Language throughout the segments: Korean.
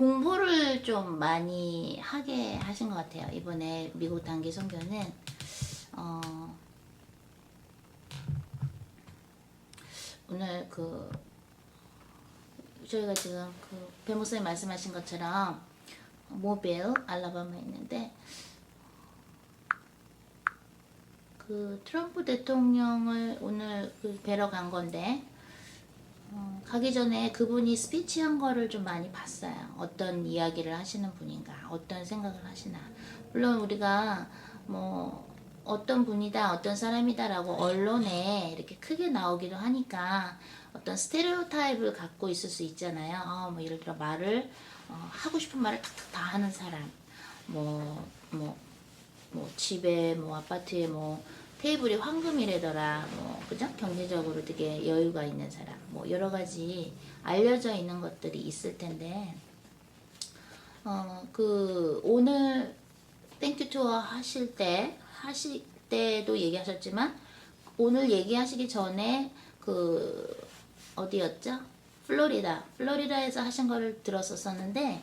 공부를 좀 많이 하게 하신 것 같아요. 이번에 미국 단기 선교는 오늘 저희가 지금 배목사님 말씀하신 것처럼 모빌 알라바마에 있는데 트럼프 대통령을 오늘 뵈러 간 건데 가기 전에 그분이 스피치 한 거를 좀 많이 봤어요. 어떤 이야기를 하시는 분인가, 어떤 생각을 하시나. 물론 우리가 뭐 어떤 분이다, 어떤 사람이다라고 언론에 이렇게 크게 나오기도 하니까 어떤 스테레오타입을 갖고 있을 수 있잖아요. 뭐 예를 들어 말을 하고 싶은 말을 탁탁 다 하는 사람, 집에 아파트에 테이블이 황금이래더라. 그죠? 경제적으로 되게 여유가 있는 사람. 여러 가지 알려져 있는 것들이 있을 텐데, 오늘 땡큐 투어 하실 때도 얘기하셨지만, 오늘 얘기하시기 전에 어디였죠? 플로리다에서 하신 거를 들었었는데,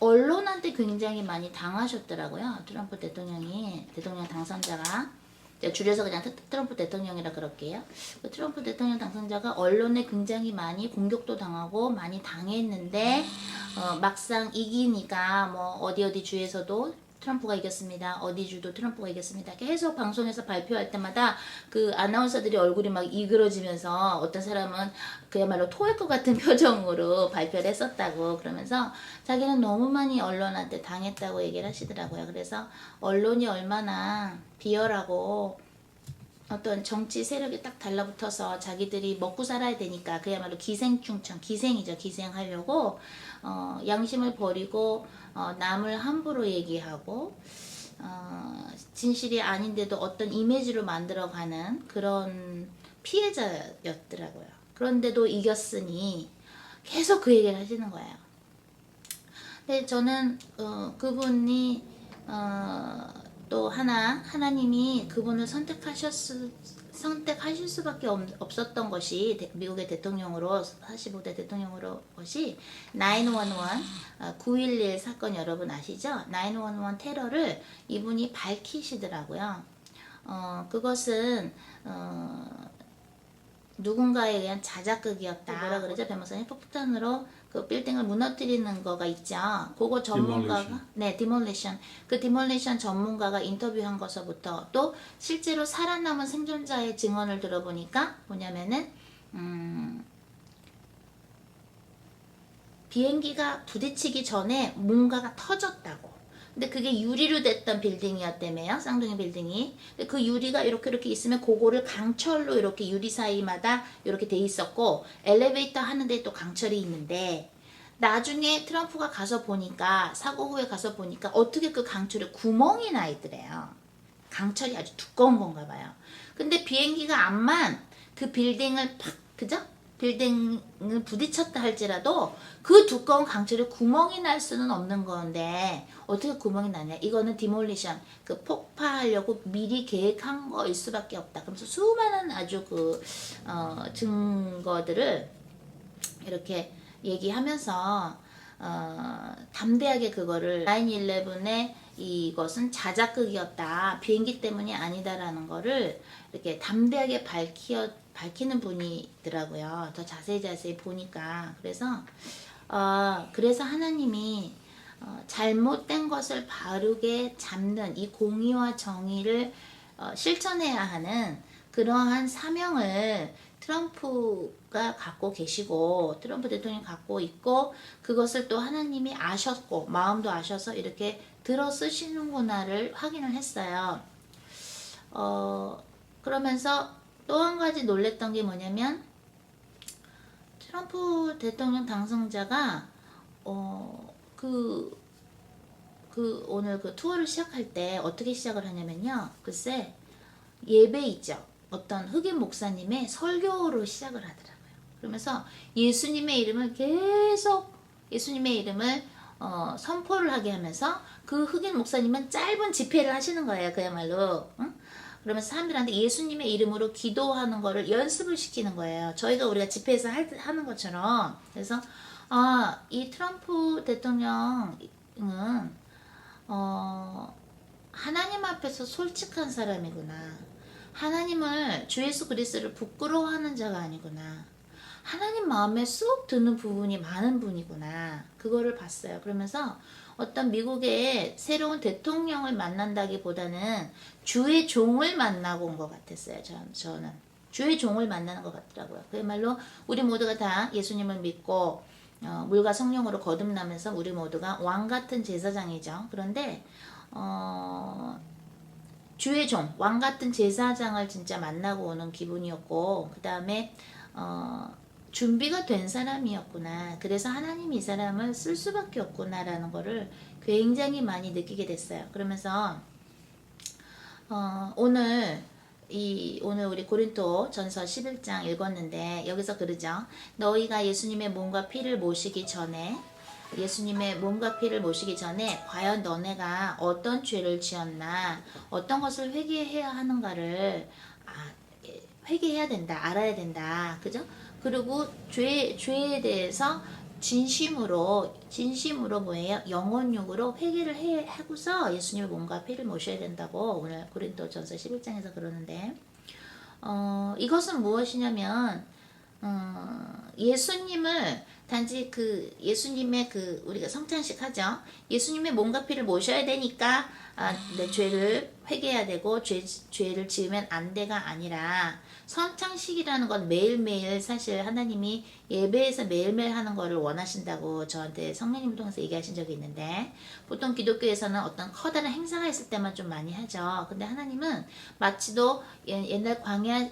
언론한테 굉장히 많이 당하셨더라고요. 트럼프 대통령 당선자가. 줄여서 그냥 트럼프 대통령이라 그럴게요. 트럼프 대통령 당선자가 언론에 굉장히 많이 공격도 당하고 많이 당했는데, 막상 이기니까 어디 주에서도 트럼프가 이겼습니다. 어디 주도 트럼프가 이겼습니다. 계속 방송에서 발표할 때마다 아나운서들이 얼굴이 막 이그러지면서 어떤 사람은 그야말로 토할 것 같은 표정으로 발표를 했었다고 그러면서 자기는 너무 많이 언론한테 당했다고 얘기를 하시더라고요. 그래서 언론이 얼마나 비열하고 어떤 정치 세력이 딱 달라붙어서 자기들이 먹고 살아야 되니까 그야말로 기생이죠. 기생하려고 양심을 버리고 남을 함부로 얘기하고 진실이 아닌데도 어떤 이미지로 만들어가는 그런 피해자였더라고요. 그런데도 이겼으니 계속 그 얘기를 하시는 거예요. 근데 저는 그분이 또 하나님이 그분을 선택하실 수밖에 없었던 것이 미국의 대통령으로 45대 대통령으로 것이 911 911 사건 여러분 아시죠? 911 테러를 이분이 밝히시더라고요. 그것은 누군가에 의한 자작극이었다. 뭐라 그러죠? 변호사님 폭탄으로 그 빌딩을 무너뜨리는 거가 있죠. 그거 전문가가 디몰리션. 그 디몰리션 전문가가 인터뷰한 것서부터 또 실제로 살아남은 생존자의 증언을 들어보니까 뭐냐면은 비행기가 부딪히기 전에 뭔가가 터졌다고. 근데 그게 유리로 됐던 빌딩이었다며요. 쌍둥이 빌딩이. 그 유리가 이렇게 있으면 그거를 강철로 이렇게 유리 사이마다 이렇게 돼 있었고 엘리베이터 하는데 또 강철이 있는데 나중에 트럼프가 가서 보니까 사고 후에 가서 보니까 어떻게 그 강철에 구멍이 나 있더래요. 강철이 아주 두꺼운 건가 봐요. 근데 비행기가 암만 그 빌딩을 빌딩을 부딪혔다 할지라도 그 두꺼운 강철에 구멍이 날 수는 없는 건데 어떻게 구멍이 나냐? 이거는 디몰리션, 폭파하려고 미리 계획한 거일 수밖에 없다. 그러면서 수많은 아주 증거들을 이렇게 얘기하면서 담대하게 그거를 9/11의 이것은 자작극이었다. 비행기 때문이 아니다라는 거를 이렇게 담대하게 밝히는 분이더라고요. 더 자세히 보니까. 그래서 하나님이 잘못된 것을 바르게 잡는 이 공의와 정의를 실천해야 하는 그러한 사명을 트럼프가 갖고 계시고 트럼프 대통령이 갖고 있고 그것을 또 하나님이 아셨고 마음도 아셔서 이렇게 들어 쓰시는구나를 확인을 했어요. 그러면서 또 한 가지 놀랬던 게 뭐냐면 트럼프 대통령 당선자가 오늘 투어를 시작할 때 어떻게 시작을 하냐면요. 글쎄 예배 있죠. 어떤 흑인 목사님의 설교로 시작을 하더라고요. 그러면서 예수님의 이름을 선포를 하게 하면서 그 흑인 목사님은 짧은 집회를 하시는 거예요. 그야말로. 응? 그러면서 사람들한테 예수님의 이름으로 기도하는 거를 연습을 시키는 거예요. 우리가 집회에서 하는 것처럼. 그래서 이 트럼프 대통령은 하나님 앞에서 솔직한 사람이구나. 하나님을 주 예수 그리스도를 부끄러워하는 자가 아니구나. 하나님 마음에 쏙 드는 부분이 많은 분이구나. 그거를 봤어요. 그러면서 어떤 미국의 새로운 대통령을 만난다기보다는 주의 종을 만나고 온 것 같았어요. 저는 주의 종을 만나는 것 같더라고요. 그야말로 우리 모두가 다 예수님을 믿고 물과 성령으로 거듭나면서 우리 모두가 왕 같은 제사장이죠. 그런데 주의 종, 왕 같은 제사장을 진짜 만나고 오는 기분이었고, 그 다음에 준비가 된 사람이었구나. 그래서 하나님이 이 사람을 쓸 수밖에 없구나라는 거를 굉장히 많이 느끼게 됐어요. 그러면서 오늘 우리 고린도 전서 11장 읽었는데 여기서 그러죠. 너희가 예수님의 몸과 피를 모시기 전에 과연 너네가 어떤 죄를 지었나, 어떤 것을 회개해야 하는가를 회개해야 된다, 알아야 된다, 그죠? 그리고 죄에 대해서 진심으로 뭐예요? 영혼육으로 회개를 하고서 예수님의 몸과 피를 모셔야 된다고 오늘 고린도전서 11장에서 그러는데, 이것은 무엇이냐면 예수님을 단지 예수님의 우리가 성찬식 하죠. 예수님의 몸과 피를 모셔야 되니까 내 죄를 회개해야 되고 죄를 지으면 안 돼가 아니라, 성찬식이라는 건 매일매일 사실 하나님이 예배에서 매일매일 하는 거를 원하신다고 저한테 성령님을 통해서 얘기하신 적이 있는데, 보통 기독교에서는 어떤 커다란 행사가 있을 때만 좀 많이 하죠. 근데 하나님은 마치도 옛날 광야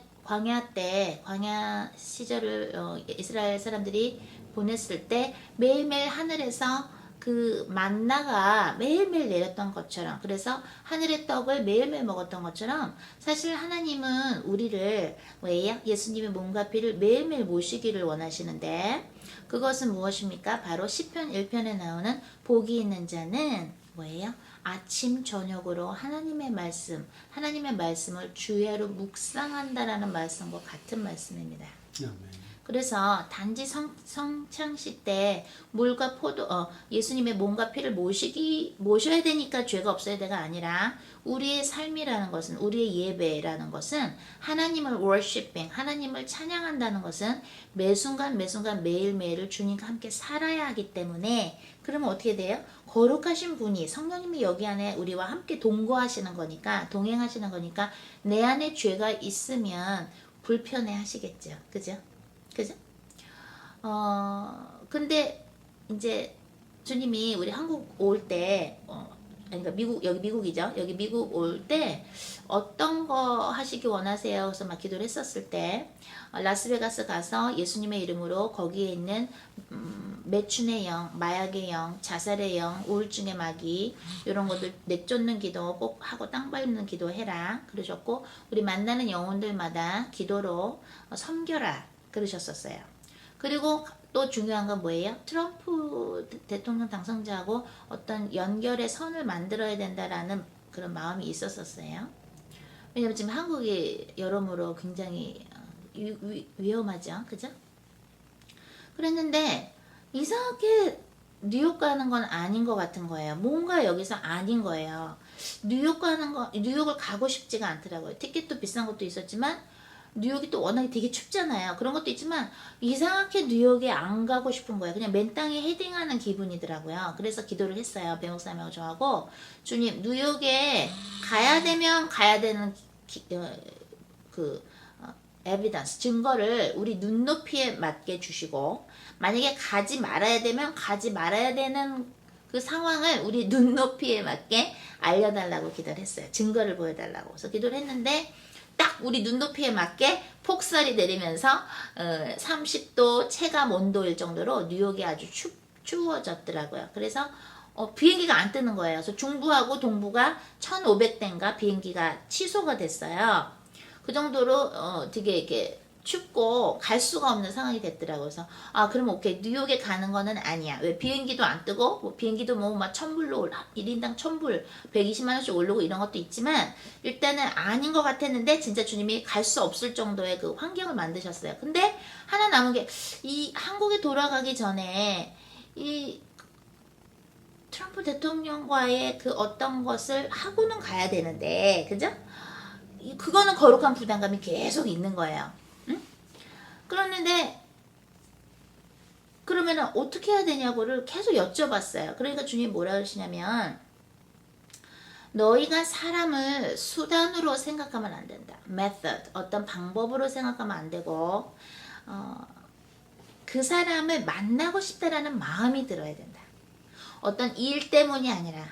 시절을 이스라엘 사람들이 보냈을 때 매일매일 하늘에서 그 만나가 매일매일 내렸던 것처럼, 그래서 하늘의 떡을 매일매일 먹었던 것처럼, 사실 하나님은 우리를 뭐예요? 예수님의 몸과 피를 매일매일 모시기를 원하시는데, 그것은 무엇입니까? 바로 시편 1편에 나오는 복이 있는 자는 뭐예요? 아침 저녁으로 하나님의 말씀을 주야로 묵상한다라는 말씀과 같은 말씀입니다. 아멘. 그래서 단지 성찬식 때 물과 예수님의 몸과 피를 모셔야 되니까 죄가 없어야 돼가 아니라, 우리의 삶이라는 것은, 우리의 예배라는 것은 하나님을 worshiping, 하나님을 찬양한다는 것은 매순간 매일매일을 주님과 함께 살아야 하기 때문에, 그러면 어떻게 돼요? 거룩하신 분이, 성령님이 여기 안에 우리와 함께 동행하시는 거니까 내 안에 죄가 있으면 불편해 하시겠죠. 그죠? 근데 이제 주님이 우리 한국 올 때, 그러니까 여기 미국이죠. 여기 미국 올 때 어떤 거 하시기 원하세요? 그래서 막 기도를 했었을 때, 라스베가스 가서 예수님의 이름으로 거기에 있는 매춘의 영, 마약의 영, 자살의 영, 우울증의 마귀, 이런 것들 내쫓는 기도 꼭 하고 땅 밟는 기도 해라 그러셨고, 우리 만나는 영혼들마다 기도로 섬겨라 그러셨었어요. 그리고 또 중요한 건 뭐예요? 트럼프 대통령 당선자하고 어떤 연결의 선을 만들어야 된다라는 그런 마음이 있었었어요. 왜냐면 지금 한국이 여러모로 굉장히 위험하죠. 그죠? 그랬는데 이상하게 뉴욕 가는 건 아닌 것 같은 거예요. 뭔가 여기서 아닌 거예요. 뉴욕을 가고 싶지가 않더라고요. 티켓도 비싼 것도 있었지만, 뉴욕이 또 워낙에 되게 춥잖아요. 그런 것도 있지만 이상하게 뉴욕에 안 가고 싶은 거예요. 그냥 맨 땅에 헤딩하는 기분이더라고요. 그래서 기도를 했어요. 배목사님하고 저하고, 주님, 뉴욕에 가야 되면 가야 되는 에비던스, 증거를 우리 눈높이에 맞게 주시고, 만약에 가지 말아야 되면 가지 말아야 되는 그 상황을 우리 눈높이에 맞게 알려달라고 기도를 했어요. 증거를 보여달라고. 그래서 기도를 했는데 딱 우리 눈높이에 맞게 폭설이 내리면서 30도 체감 온도일 정도로 뉴욕이 아주 추워졌더라고요. 그래서 비행기가 안 뜨는 거예요. 그래서 중부하고 동부가 1500대인가 비행기가 취소가 됐어요. 그 정도로 되게 이렇게 춥고 갈 수가 없는 상황이 됐더라고요. 그래서 그럼 오케이, 뉴욕에 가는 거는 아니야. 왜 비행기도 안 뜨고 뭐 비행기도 뭐 막 1,000불로 1인당 1,000불 120만 원씩 오르고 이런 것도 있지만 일단은 아닌 것 같았는데 진짜 주님이 갈 수 없을 정도의 그 환경을 만드셨어요. 근데 하나 남은 게 이 한국에 돌아가기 전에 이 트럼프 대통령과의 그 어떤 것을 하고는 가야 되는데, 그죠? 그거는 거룩한 부담감이 계속 있는 거예요. 응? 그러는데 그러면은 어떻게 해야 되냐고를 계속 여쭤봤어요. 그러니까 주님이 뭐라 그러시냐면, 너희가 사람을 수단으로 생각하면 안 된다. method, 어떤 방법으로 생각하면 안 되고, 그 사람을 만나고 싶다라는 마음이 들어야 된다. 어떤 일 때문이 아니라,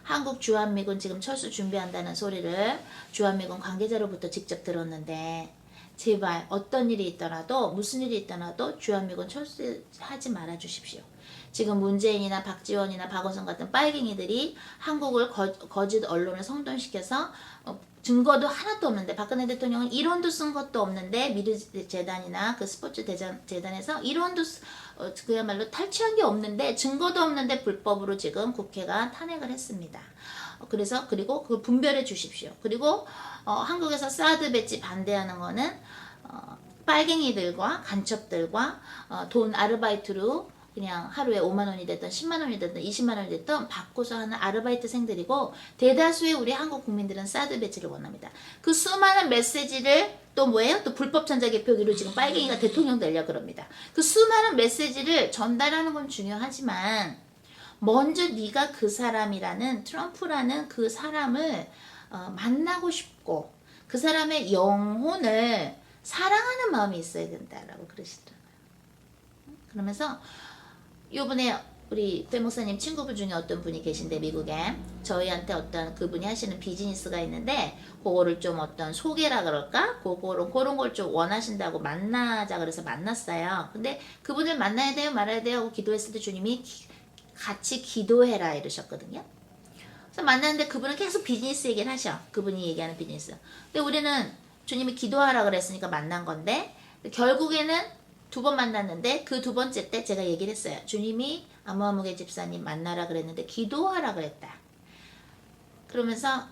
한국 주한미군 지금 철수 준비한다는 소리를 주한미군 관계자로부터 직접 들었는데, 제발 어떤 일이 있더라도 무슨 일이 있더라도 주한미군 철수하지 말아 주십시오. 지금 문재인이나 박지원이나 박원순 같은 빨갱이들이 한국을 거짓 언론을 성동시켜서 증거도 하나도 없는데, 박근혜 대통령은 이론도 쓴 것도 없는데 미르 재단이나 그 스포츠 재단에서 이론도 그야말로 탈취한 게 없는데 증거도 없는데 불법으로 지금 국회가 탄핵을 했습니다. 그래서 그리고 그걸 분별해 주십시오. 그리고 한국에서 사드 배치 반대하는 거는 빨갱이들과 간첩들과 돈 아르바이트로 그냥 하루에 5만 원이 됐든 10만 원이 됐든 20만 원이 됐든 받고서 하는 아르바이트생들이고, 대다수의 우리 한국 국민들은 사드 배치를 원합니다. 그 수많은 메시지를 또 뭐예요? 또 불법 전자개표기로 지금 빨갱이가 대통령 되려고 그럽니다. 그 수많은 메시지를 전달하는 건 중요하지만 먼저 네가 그 사람이라는 트럼프라는 그 사람을 만나고 싶고 그 사람의 영혼을 사랑하는 마음이 있어야 된다라고 그러시더라고요. 그러면서 요번에 우리 배 목사님 친구분 중에 어떤 분이 계신데, 미국에 저희한테 어떤 그분이 하시는 비즈니스가 있는데 그거를 좀 어떤 소개라 그럴까? 그런 걸 좀 원하신다고 만나자 그래서 만났어요. 근데 그분을 만나야 돼요 말아야 돼요 하고 기도했을 때 주님이 같이 기도해라 이러셨거든요. 그래서 만났는데 그분은 계속 비즈니스 얘기를 하셔. 그분이 얘기하는 비즈니스. 근데 우리는 주님이 기도하라 그랬으니까 만난 건데, 결국에는 2번 만났는데 그 2번째 때 제가 얘기를 했어요. 주님이 아무아무개 집사님 만나라 그랬는데 기도하라 그랬다. 그러면서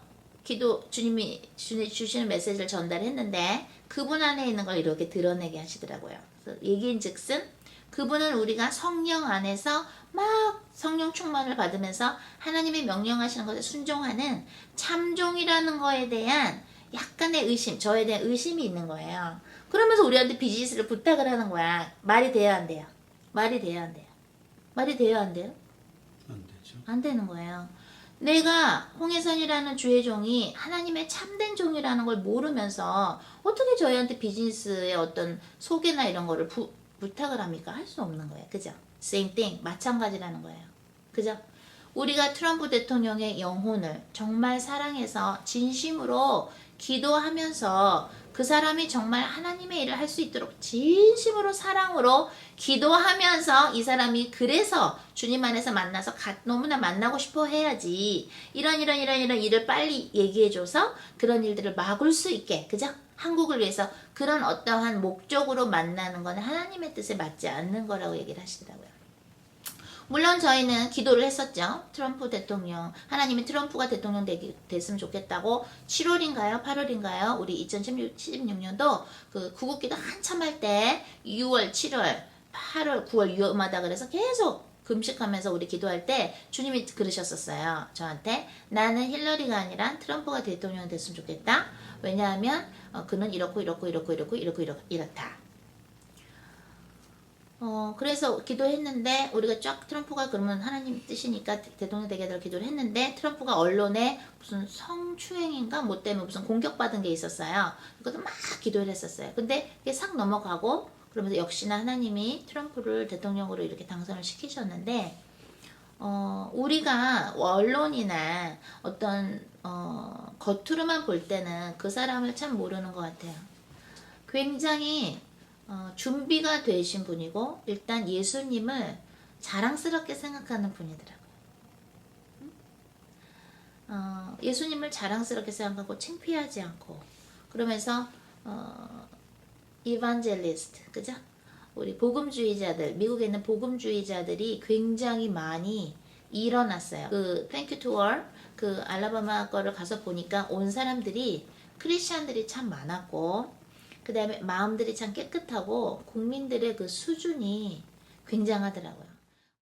주님이 주시는 메시지를 전달했는데 그분 안에 있는 걸 이렇게 드러내게 하시더라고요. 그래서 얘기인즉슨 그분은 우리가 성령 안에서 막 성령 충만을 받으면서 하나님의 명령하시는 것에 순종하는 참종이라는 거에 대한 약간의 의심, 저에 대한 의심이 있는 거예요. 그러면서 우리한테 비즈니스를 부탁을 하는 거야. 말이 돼야 안 돼요? 말이 돼야 안 돼요? 말이 돼야 안 돼요? 안 되죠. 안 되는 거예요. 내가 홍혜선이라는 주의 종이 하나님의 참된 종이라는 걸 모르면서 어떻게 저희한테 비즈니스의 어떤 소개나 이런 거를 부탁을 합니까? 할 수 없는 거예요. 그죠? Same thing. 마찬가지라는 거예요. 그죠? 우리가 트럼프 대통령의 영혼을 정말 사랑해서 진심으로 기도하면서 그 사람이 정말 하나님의 일을 할 수 있도록 진심으로 사랑으로 기도하면서 이 사람이 그래서 주님 안에서 만나서 너무나 만나고 싶어 해야지, 이런 일을 빨리 얘기해줘서 그런 일들을 막을 수 있게, 그죠? 한국을 위해서 그런 어떠한 목적으로 만나는 건 하나님의 뜻에 맞지 않는 거라고 얘기를 하시더라고요. 물론 저희는 기도를 했었죠. 트럼프 대통령, 하나님이 트럼프가 대통령 됐으면 좋겠다고 7월인가요? 8월인가요? 우리 2016년도 그 구국기도 한참 할 때 6월, 7월, 8월, 9월 위험하다 그래서 계속 금식하면서 우리 기도할 때 주님이 그러셨었어요. 저한테 나는 힐러리가 아니라 트럼프가 대통령 됐으면 좋겠다. 왜냐하면 그는 이렇고 이렇다. 그래서 기도했는데 우리가 쫙 트럼프가 그러면 하나님 뜻이니까 대통령 되게 해달라고 기도를 했는데, 트럼프가 언론에 무슨 성추행인가 뭐 때문에 무슨 공격받은 게 있었어요. 그것도 막 기도를 했었어요. 근데 그게 싹 넘어가고 그러면서 역시나 하나님이 트럼프를 대통령으로 이렇게 당선을 시키셨는데, 우리가 언론이나 어떤 겉으로만 볼 때는 그 사람을 참 모르는 것 같아요. 굉장히 준비가 되신 분이고 일단 예수님을 자랑스럽게 생각하는 분이더라고요. 예수님을 자랑스럽게 생각하고 창피하지 않고, 그러면서 evangelist, 그죠? 우리 복음주의자들, 미국에 있는 복음주의자들이 굉장히 많이 일어났어요. 그 땡큐 투어 그 알라바마 거를 가서 보니까 온 사람들이 크리스찬들이 참 많았고, 그 다음에 마음들이 참 깨끗하고 국민들의 그 수준이 굉장하더라고요.